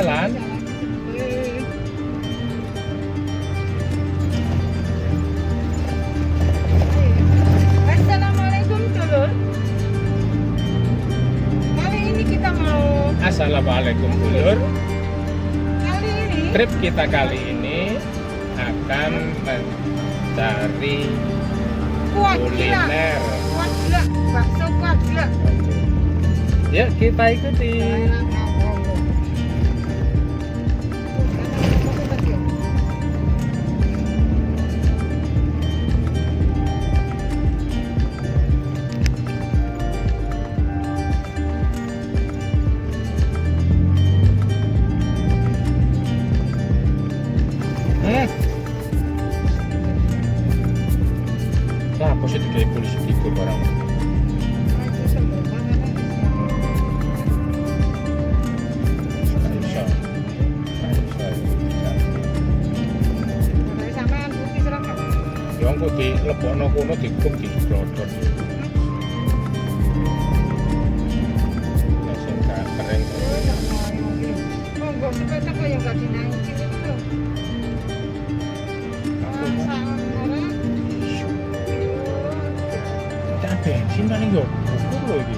jalan. Assalamualaikum dulur. Kali ini kita mau Assalamualaikum dulur. kali ini Trip kita kali ini akan mencari kuat gila. kuliner. Kuat gila, bakso kuat gila. Yuk kita ikuti. Nah, positif kayak polisi tidur orang. Yang kok di lebokno kuno dikum di blodor. Langsung gak kering. Monggo sepeda kok yang gak dinaikin itu. Tak bensin paling yo ukur lho iki.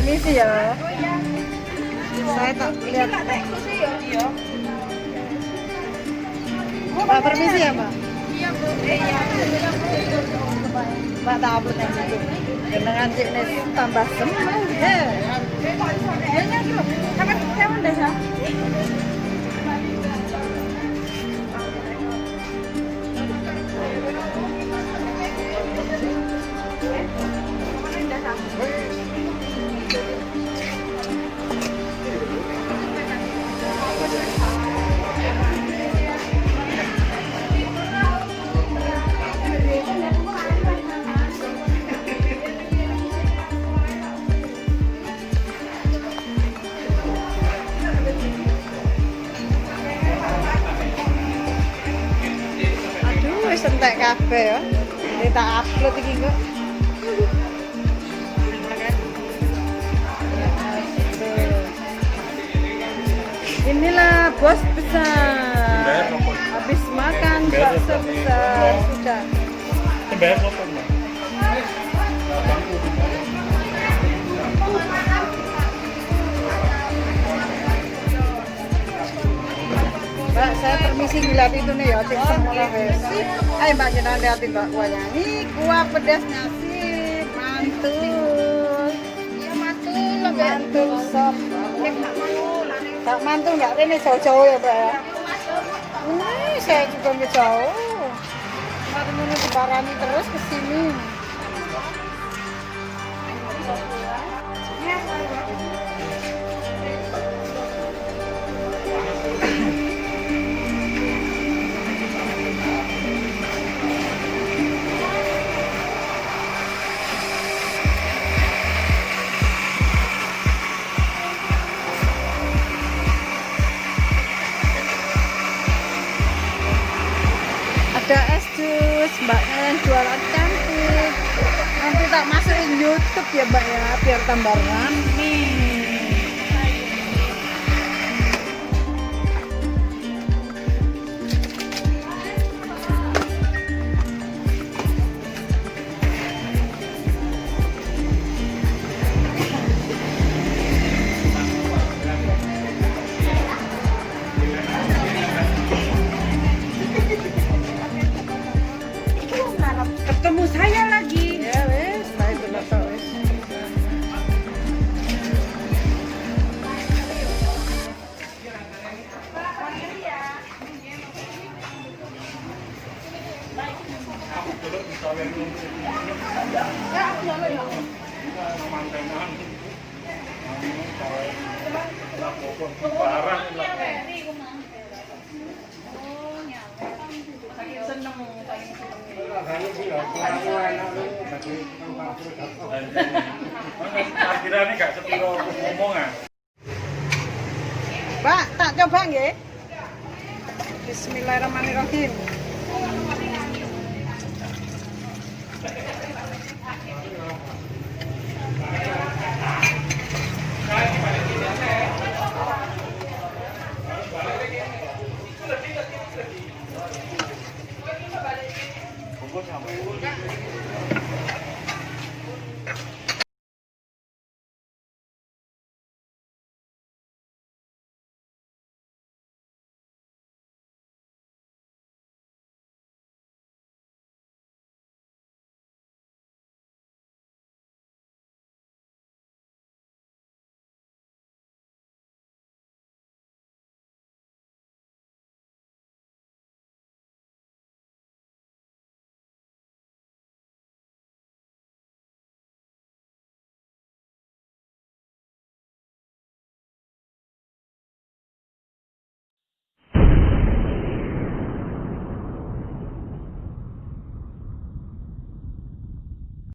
Permisi ya. Saya tak lihat. Pak, permisi ya, Mbak. Iya, Bu. Mbak tak upload yang situ. Dengan jenis tambah semua. Ya. Kapan desa? Wis entek kabeh ya. Ini tak upload iki kok. Inilah bos besar. Habis makan bakso besar sudah. Bayar motor, Mbak. Mbak, saya permisi ngeliat itu nih ya, cek semua wes. Ayo Mbak, jangan liatin Mbak kuahnya. Ini kuah pedasnya sih, mantul. Iya mantul, mantul sop. Tak mantul nggak? Ini jauh-jauh ya Mbak ya. Ini saya juga nggak jauh. Kemarin ini dibarani terus ke sini. Ada es jus, mbaknya yang jualan cantik. Nanti tak masukin YouTube ya mbak ya, biar tambah rame. Parkirannya gak sepiro ngomongan. Pak, tak coba nggih. Bismillahirrahmanirrahim.